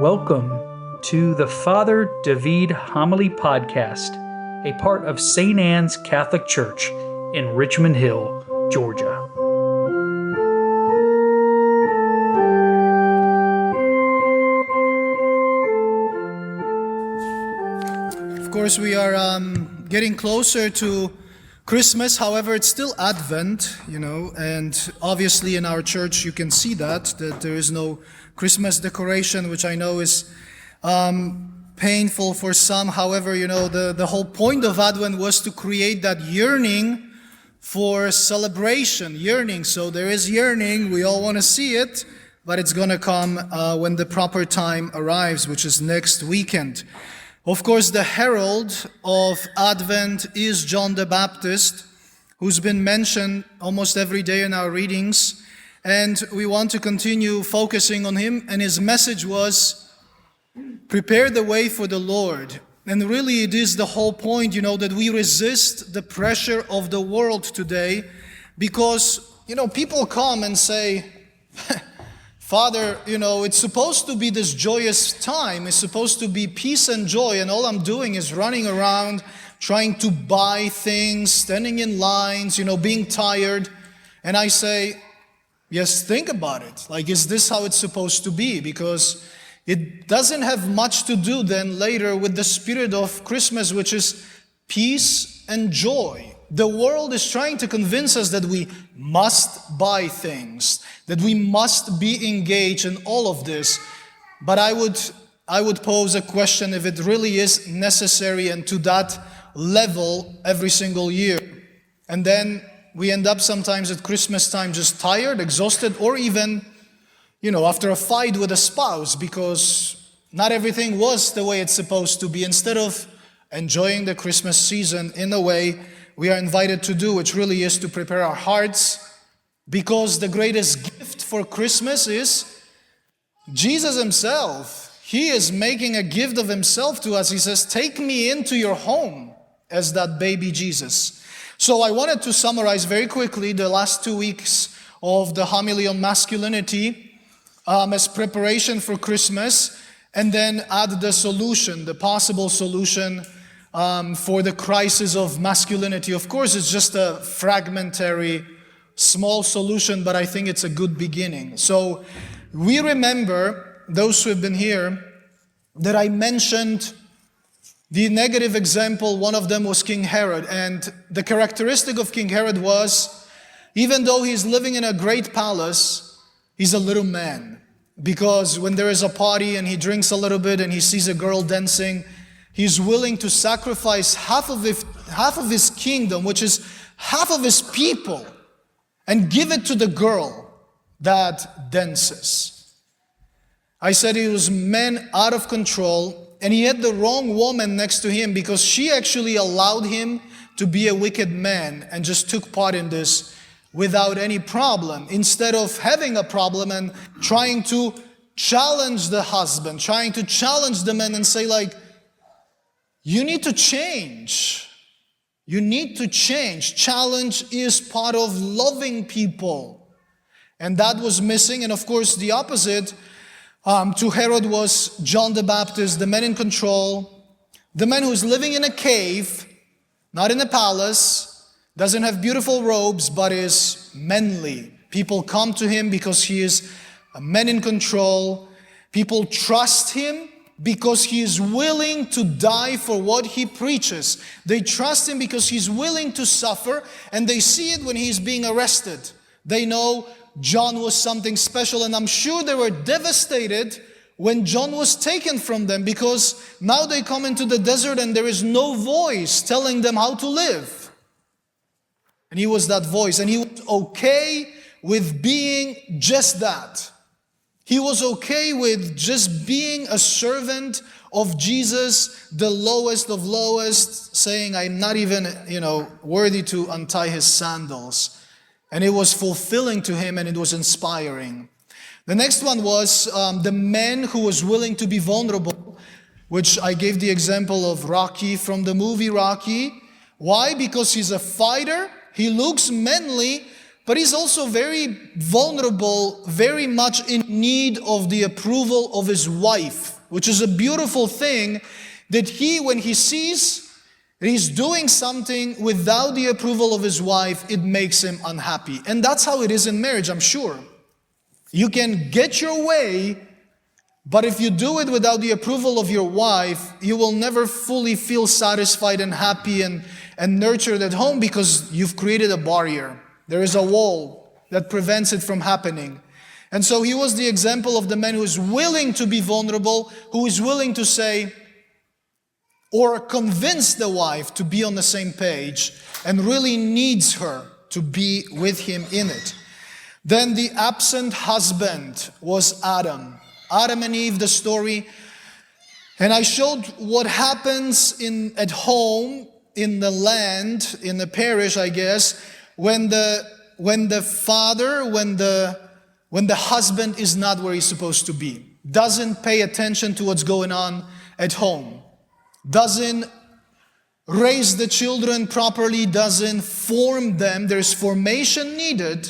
Welcome to the Father David Homily Podcast, a part of St. Anne's Catholic Church in Richmond Hill, Georgia. Of course, we are getting closer to Christmas. However, it's still Advent, and obviously in our church you can see that there is no Christmas decoration, which I know is painful for some. However, the whole point of Advent was to create that yearning for celebration, yearning. So there is yearning, we all want to see it, but it's going to come when the proper time arrives, which is next weekend. Of course, the herald of Advent is John the Baptist, who's been mentioned almost every day in our readings, and we want to continue focusing on him. And his message was, prepare the way for the Lord. And really it is the whole point, that we resist the pressure of the world today, because, people come and say, Father, it's supposed to be this joyous time. It's supposed to be peace and joy, and all I'm doing is running around, trying to buy things, standing in lines, being tired. And I say, yes, think about it. Is this how it's supposed to be? Because it doesn't have much to do then later with the spirit of Christmas, which is peace and joy. The world is trying to convince us that we must buy things, that we must be engaged in all of this. But I would pose a question if it really is necessary and to that level every single year. And then we end up sometimes at Christmas time just tired, exhausted, or even, after a fight with a spouse, because not everything was the way it's supposed to be. Instead of enjoying the Christmas season in a way we are invited to do, which really is to prepare our hearts, because the greatest gift for Christmas is Jesus himself. He is making a gift of himself to us. He says, take me into your home as that baby Jesus. So I wanted to summarize very quickly the last 2 weeks of the homily on masculinity as preparation for Christmas, and then add the solution, the possible solution for the crisis of masculinity. Of course, it's just a fragmentary, small solution, but I think it's a good beginning. So we remember, those who have been here, that I mentioned the negative example. One of them was King Herod. And the characteristic of King Herod was, even though he's living in a great palace, he's a little man. Because when there is a party and he drinks a little bit and he sees a girl dancing, he's willing to sacrifice half of his kingdom, which is half of his people, and give it to the girl that dances. I said he was man out of control, and he had the wrong woman next to him because she actually allowed him to be a wicked man and just took part in this without any problem, instead of having a problem and trying to challenge the husband, trying to challenge the man and say you need to change. You need to change. Challenge is part of loving people. And that was missing. And of course, the opposite to Herod was John the Baptist, the man in control, the man who's living in a cave, not in a palace, doesn't have beautiful robes, but is manly. People come to him because he is a man in control. People trust him because he is willing to die for what he preaches. They trust him because he's willing to suffer, and they see it when he's being arrested. They know John was something special, and I'm sure they were devastated when John was taken from them, because now they come into the desert and there is no voice telling them how to live. And he was that voice, and he was okay with being just that. He was okay with just being a servant of Jesus, the lowest of lowest, saying, I'm not even, worthy to untie his sandals. And it was fulfilling to him, and it was inspiring. The next one was the man who was willing to be vulnerable, which I gave the example of Rocky from the movie Rocky. Why? Because he's a fighter. He looks manly, but he's also very vulnerable, very much in need of the approval of his wife, which is a beautiful thing that when he sees he's doing something without the approval of his wife, it makes him unhappy. And that's how it is in marriage, I'm sure. You can get your way, but if you do it without the approval of your wife, you will never fully feel satisfied and happy and nurtured at home, because you've created a barrier. There is a wall that prevents it from happening. And so he was the example of the man who is willing to be vulnerable, who is willing to say, or convince the wife to be on the same page and really needs her to be with him in it. Then the absent husband was Adam. Adam and Eve, the story. And I showed what happens at home, in the land, in the parish, I guess, when the husband is not where he's supposed to be, doesn't pay attention to what's going on at home, doesn't raise the children properly, doesn't form them. There's formation needed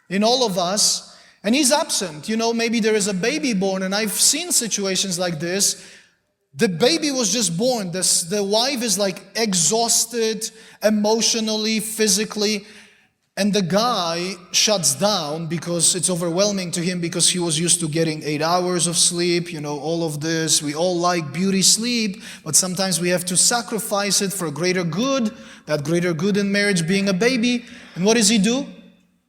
in all of us, and he's absent. Maybe there is a baby born, and I've seen situations like this. The baby was just born. The wife is like exhausted emotionally, physically, and the guy shuts down because it's overwhelming to him, because he was used to getting 8 hours of sleep, all of this. We all like beauty sleep, but sometimes we have to sacrifice it for a greater good, that greater good in marriage being a baby. And what does he do?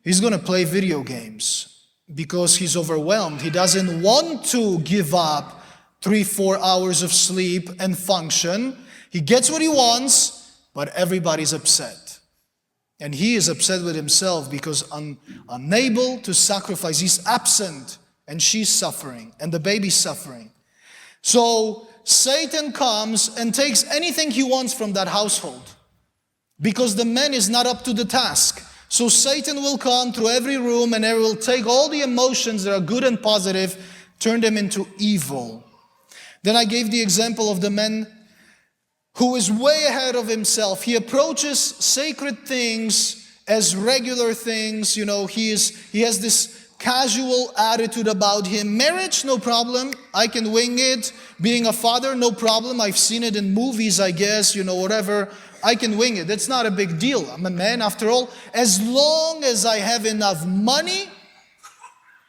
He's going to play video games because he's overwhelmed. He doesn't want to give up 3-4 hours of sleep and function. He gets what he wants, but everybody's upset. And he is upset with himself because unable to sacrifice. He's absent, and she's suffering, and the baby's suffering. So Satan comes and takes anything he wants from that household, because the man is not up to the task. So Satan will come through every room, and he will take all the emotions that are good and positive, turn them into evil. Then I gave the example of the man who is way ahead of himself. He approaches sacred things as regular things. He has this casual attitude about him. Marriage, no problem. I can wing it. Being a father, no problem. I've seen it in movies, I guess, whatever. I can wing it. It's not a big deal. I'm a man after all. As long as I have enough money,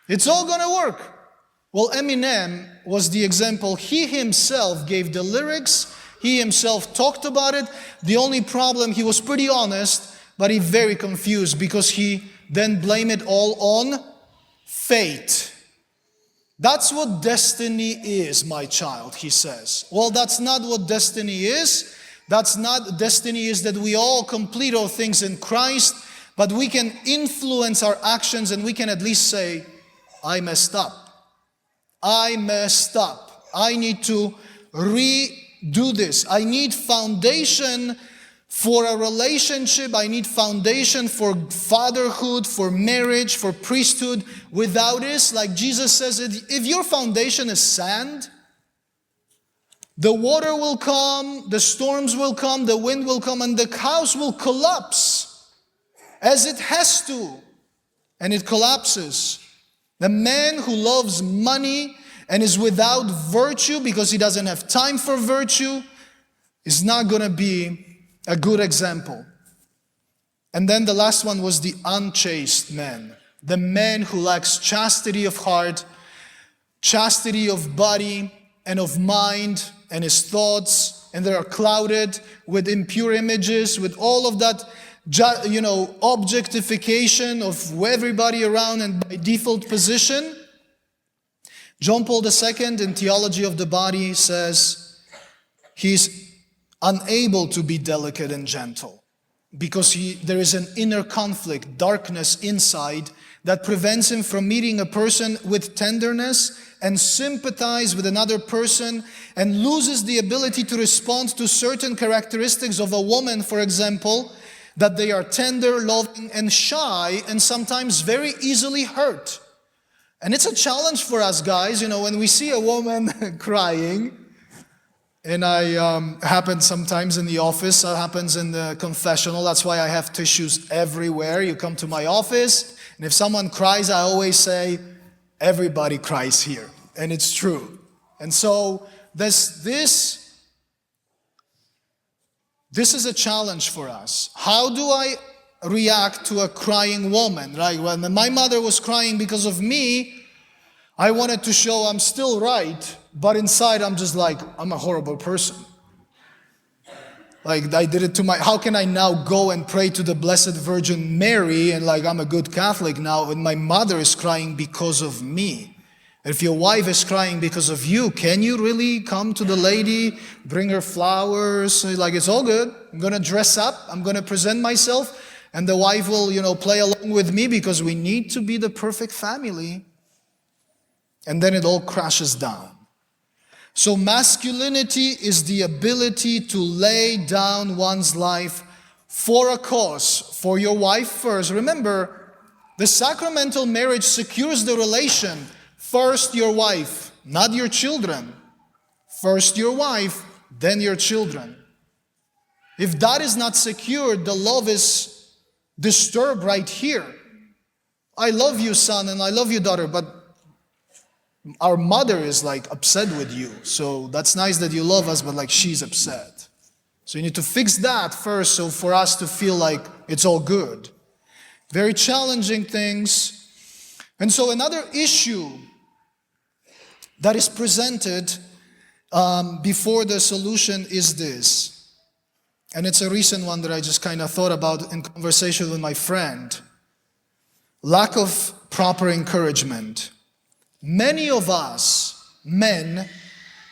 it's all going to work. Well, Eminem was the example. He himself gave the lyrics. He himself talked about it. The only problem, he was pretty honest, but he very confused, because he then blamed it all on fate. That's what destiny is, my child, he says. Well, that's not what destiny is. Destiny is that we all complete all things in Christ, but we can influence our actions, and we can at least say, I messed up. I messed up. I need to redo this. I need foundation for a relationship. I need foundation for fatherhood, for marriage, for priesthood. Without this, like Jesus says, if your foundation is sand, the water will come, the storms will come, the wind will come, and the house will collapse, as it has to, and it collapses. The man who loves money and is without virtue because he doesn't have time for virtue is not going to be a good example. And then the last one was the unchaste man. The man who lacks chastity of heart, chastity of body and of mind, and his thoughts, and they are clouded with impure images, with all of that, objectification of everybody around and by default position. John Paul II in Theology of the Body says he's unable to be delicate and gentle because there is an inner conflict, darkness inside, that prevents him from meeting a person with tenderness and sympathize with another person, and loses the ability to respond to certain characteristics of a woman, for example, that they are tender, loving, and shy, and sometimes very easily hurt. And it's a challenge for us guys, when we see a woman crying, And happens sometimes in the office, happens in the confessional. That's why I have tissues everywhere. You come to my office, and if someone cries, I always say, everybody cries here. And it's true. And so this is a challenge for us. How do I react to a crying woman? Right? When my mother was crying because of me, I wanted to show I'm still right, but inside I'm just like, I'm a horrible person. Like I did it to how can I now go and pray to the Blessed Virgin Mary and like I'm a good Catholic now when my mother is crying because of me? If your wife is crying because of you, can you really come to the lady, bring her flowers, like it's all good, I'm going to dress up, I'm going to present myself, and the wife will, play along with me because we need to be the perfect family. And then it all crashes down. So masculinity is the ability to lay down one's life for a cause, for your wife first. Remember, the sacramental marriage secures the relation. First your wife, not your children. First your wife, then your children. If that is not secured, the love is disturbed right here. I love you, son, and I love you, daughter, but our mother is like upset with you. So that's nice that you love us, but like she's upset. So you need to fix that first so for us to feel like it's all good. Very challenging things. And so another issue that is presented before the solution is this. And it's a recent one that I just kind of thought about in conversation with my friend. Lack of proper encouragement. Many of us, men,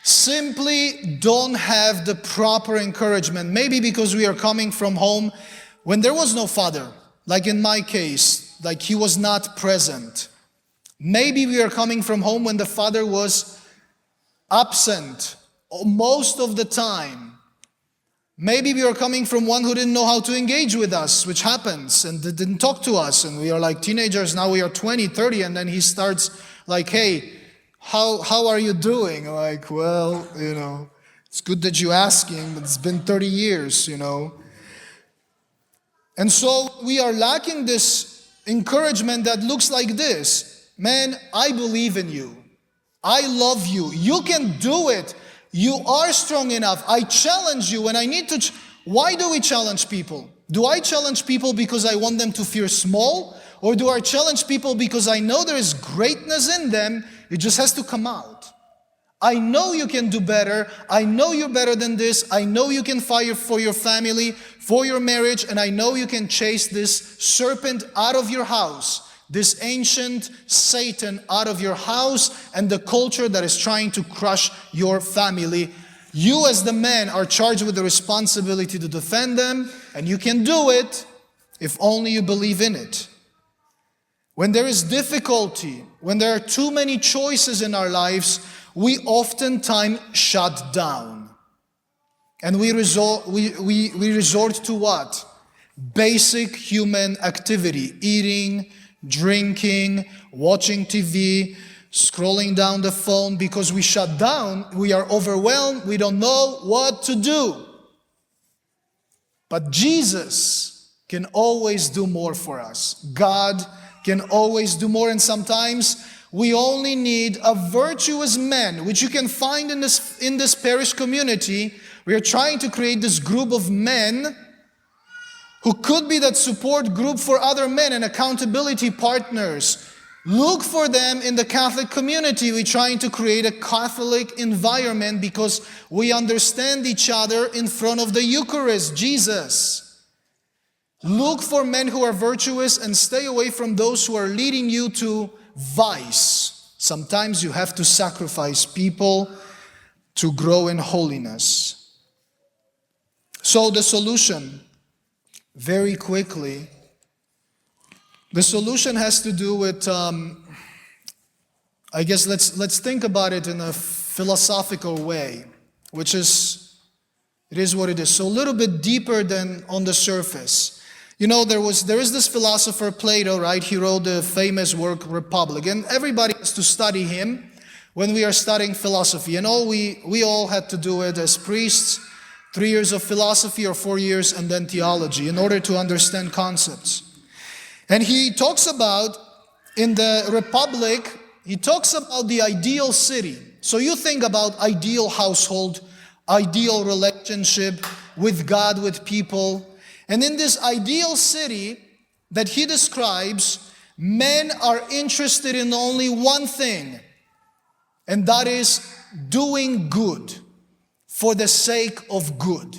simply don't have the proper encouragement. Maybe because we are coming from home when there was no father. Like in my case, like he was not present. Maybe we are coming from home when the father was absent most of the time. Maybe we are coming from one who didn't know how to engage with us, which happens, and didn't talk to us. And we are like teenagers, now we are 20, 30, and then he starts like, hey, how are you doing? Like, well, it's good that you're asking, but it's been 30 years, And so we are lacking this encouragement that looks like this. Man, I believe in you. I love you. You can do it. You are strong enough. I challenge you, and I need to... Why do we challenge people? Do I challenge people because I want them to feel small? Or do I challenge people because I know there is greatness in them, it just has to come out? I know you can do better. I know you're better than this. I know you can fight for your family, for your marriage, and I know you can chase this serpent out of your house, this ancient Satan out of your house and the culture that is trying to crush your family. You as the man are charged with the responsibility to defend them, and you can do it if only you believe in it. When there is difficulty, when there are too many choices in our lives, we oftentimes shut down. And we resort to what? Basic human activity. Eating, drinking, watching TV, scrolling down the phone, because we shut down, we are overwhelmed, we don't know what to do. But Jesus can always do more for us. God can always do more, and sometimes we only need a virtuous man, which you can find in this parish community. We are trying to create this group of men who could be that support group for other men and accountability partners. Look for them in the Catholic community. We're trying to create a Catholic environment because we understand each other in front of the Eucharist, Jesus. Look for men who are virtuous and stay away from those who are leading you to vice. Sometimes you have to sacrifice people to grow in holiness. So the solution, very quickly, the solution has to do with, I guess let's think about it in a philosophical way, which is, it is what it is. So a little bit deeper than on the surface. There is this philosopher, Plato, right? He wrote the famous work, Republic. And everybody has to study him. when we are studying philosophy. And we all had to do it as priests, 3 years of philosophy or 4 years, and then theology in order to understand concepts. And he talks about, in the Republic, he talks about the ideal city. So you think about ideal household, ideal relationship with God, with people. And in this ideal city that he describes, men are interested in only one thing, and that is doing good for the sake of good.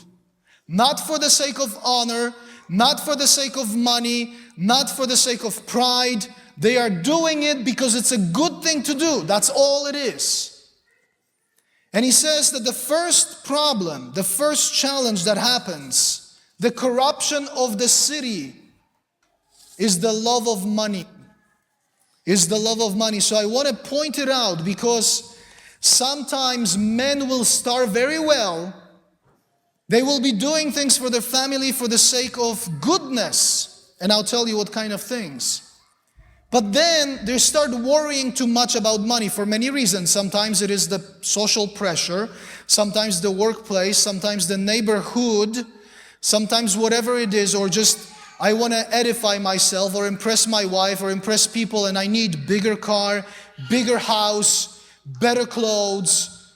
Not for the sake of honor, not for the sake of money, not for the sake of pride. They are doing it because it's a good thing to do. That's all it is. And he says that the first problem, the first challenge that happens, the corruption of the city, is the love of money. Is the love of money. So I want to point it out because sometimes men will start very well. They will be doing things for their family for the sake of goodness. And I'll tell you what kind of things. But then they start worrying too much about money for many reasons. Sometimes it is the social pressure, sometimes the workplace, sometimes the neighborhood, sometimes whatever it is, or just I want to edify myself or impress my wife or impress people, and I need bigger car, bigger house, better clothes.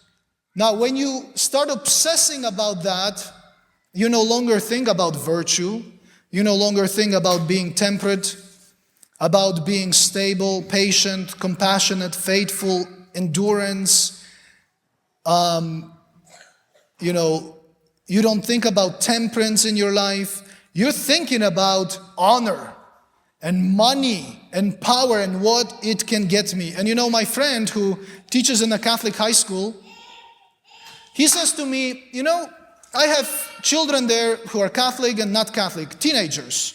Now, when you start obsessing about that, you no longer think about virtue. You no longer think about being temperate, about being stable, patient, compassionate, faithful, endurance. You don't think about temperance in your life. You're thinking about honor and money and power and what it can get me. And my friend who teaches in a Catholic high school, he says to me, I have children there who are Catholic and not Catholic, teenagers.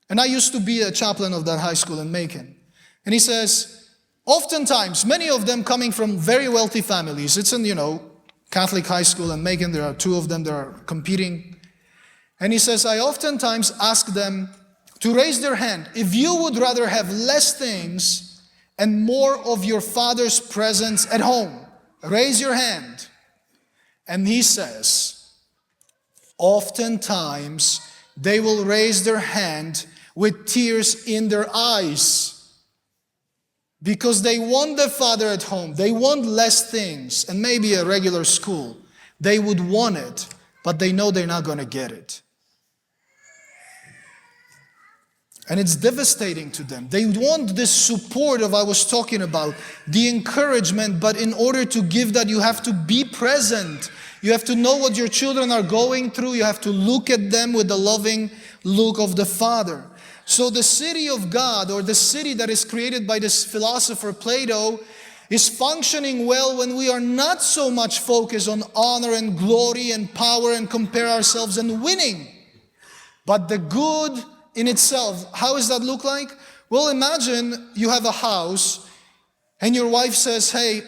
And I used to be a chaplain of that high school in Macon. And he says, oftentimes, many of them coming from very wealthy families. It's in, Catholic high school in Macon. There are 2 of them that are competing. And he says, I oftentimes ask them to raise their hand. If you would rather have less things and more of your Father's presence at home, raise your hand. And he says, oftentimes they will raise their hand with tears in their eyes because they want the Father at home. They want less things and maybe a regular school. They would want it, but they know they're not going to get it. And it's devastating to them. They want this support of I was talking about, the encouragement, but in order to give that, you have to be present. You have to know what your children are going through. You have to look at them with the loving look of the Father. So the city of God, or the city that is created by this philosopher Plato, is functioning well when we are not so much focused on honor and glory and power and compare ourselves and winning, but the good in itself. How does that look like? Well, imagine you have a house and your wife says, hey,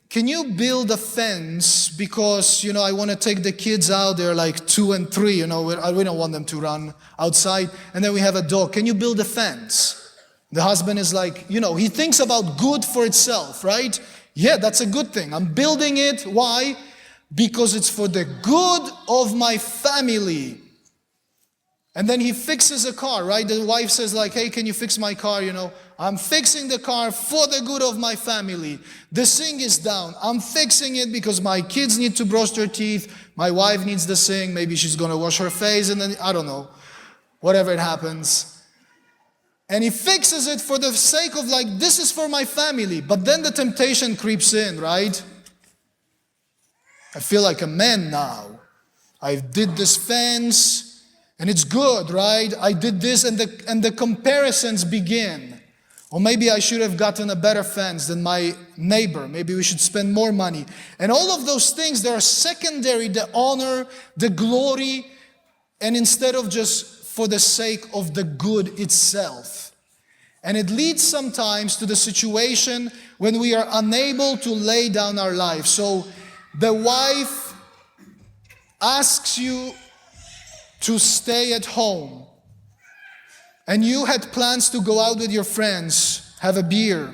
can you build a fence because, I want to take the kids out. They're like 2 and 3, we don't want them to run outside. And then we have a dog. Can you build a fence? The husband is like, he thinks about good for itself, right? Yeah, that's a good thing. I'm building it. Why? Because it's for the good of my family. And then he fixes a car, right? The wife says like, hey, can you fix my car? I'm fixing the car for the good of my family. The sink is down. I'm fixing it because my kids need to brush their teeth. My wife needs the sink. Maybe she's going to wash her face and then, I don't know, whatever it happens. And he fixes it for the sake of like, this is for my family. But then the temptation creeps in, right? I feel like a man now. I did this fence. And it's good, right? I did this, and the comparisons begin. Or maybe I should have gotten a better fence than my neighbor. Maybe we should spend more money. And all of those things, they are secondary, the honor, the glory, and instead of just for the sake of the good itself. And it leads sometimes to the situation when we are unable to lay down our life. So the wife asks you to stay at home, and you had plans to go out with your friends, have a beer,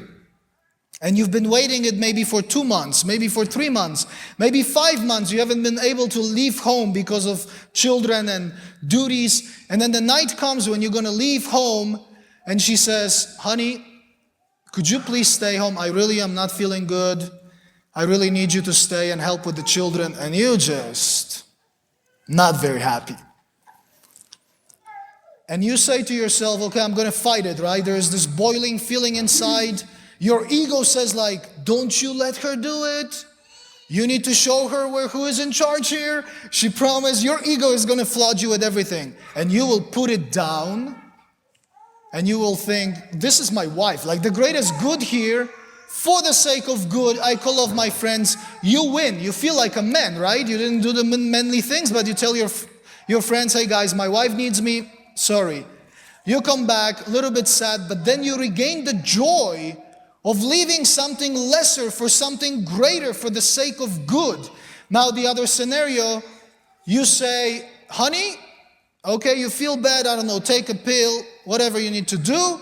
And you've been waiting it maybe for 2 months, maybe for 3 months, maybe 5 months. You haven't been able to leave home because of children and duties. And then the night comes when you're going to leave home and she says, honey, could you please stay home? I really am not feeling good. I really need you to stay and help with the children. And you just not very happy. And you say to yourself, okay, I'm going to fight it, right? There is this boiling feeling inside. Your ego says like, don't you let her do it. You need to show her who is in charge here. She promised. Your ego is going to flood you with everything. And you will put it down. And you will think, this is my wife. Like the greatest good here, for the sake of good, I call off my friends. You win. You feel like a man, right? You didn't do the manly things, but you tell your friends, hey guys, my wife needs me. Sorry. You come back a little bit sad, but then you regain the joy of leaving something lesser for something greater for the sake of good. Now the other scenario, you say, honey, okay, you feel bad, I don't know, take a pill, whatever you need to do.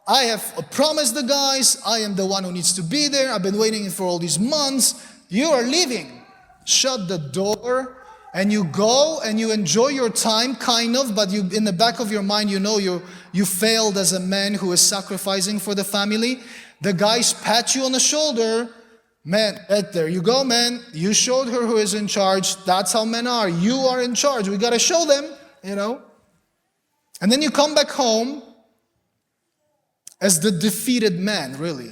I have promised the guys, I am the one who needs to be there. I've been waiting for all these months. You are leaving. Shut the door and you go and you enjoy your time, kind of, but you, in the back of your mind, you know you failed as a man who is sacrificing for the family. The guys pat you on the shoulder. Man, there you go, man. You showed her who is in charge. That's how men are. You are in charge. We got to show them, you know. And then you come back home as the defeated man, really.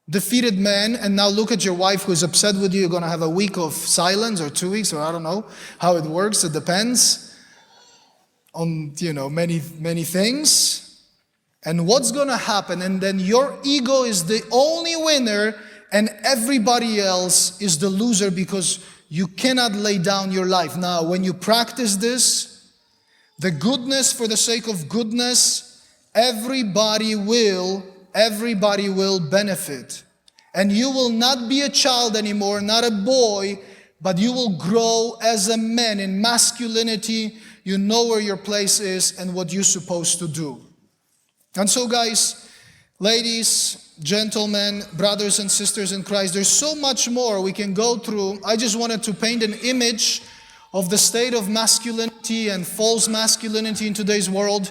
Defeated man, and now look at your wife who is upset with you. You're going to have a week of silence or 2 weeks, or I don't know how it works. It depends on, many things. And what's going to happen? And then your ego is the only winner and everybody else is the loser because you cannot lay down your life. Now, when you practice this, the goodness for the sake of goodness, everybody will benefit. And you will not be a child anymore, not a boy, but you will grow as a man in masculinity. You know where your place is and what you're supposed to do. And so guys, ladies, gentlemen, brothers and sisters in Christ, there's so much more we can go through. I just wanted to paint an image of the state of masculinity and false masculinity in today's world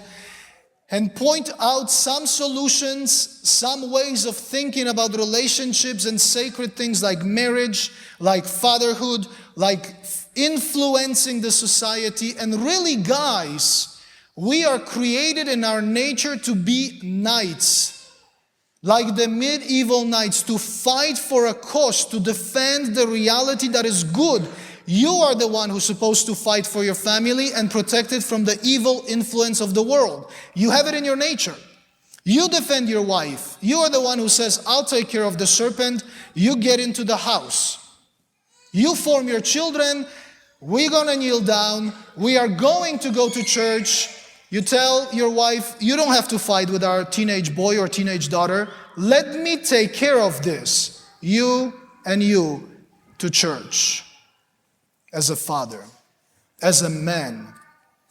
and point out some solutions, some ways of thinking about relationships and sacred things like marriage, like fatherhood, like influencing the society. And really, guys, we are created in our nature to be knights, like the medieval knights, to fight for a cause, to defend the reality that is good. You are the one who's supposed to fight for your family and protect it from the evil influence of the world. You have it in your nature. You defend your wife. You are the one who says, I'll take care of the serpent. You get into the house. You form your children. We're going to kneel down. We are going to go to church. You tell your wife, you don't have to fight with our teenage boy or teenage daughter. Let me take care of this. You and you to church. As a father, as a man.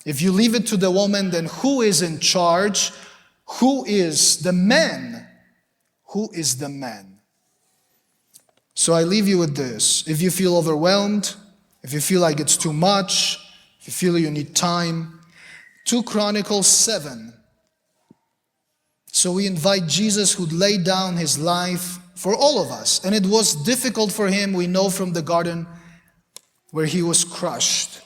If you leave it to the woman, then who is in charge? Who is the man? Who is the man? So I leave you with this. If you feel overwhelmed, if you feel like it's too much, if you feel you need time, 2 Chronicles 7. So we invite Jesus, who laid down his life for all of us. And it was difficult for him, we know from the garden where he was crushed.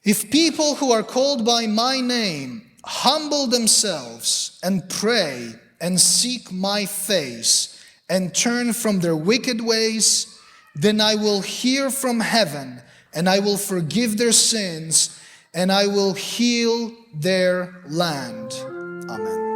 If people who are called by my name humble themselves and pray and seek my face and turn from their wicked ways, then I will hear from heaven and I will forgive their sins and I will heal their land. Amen.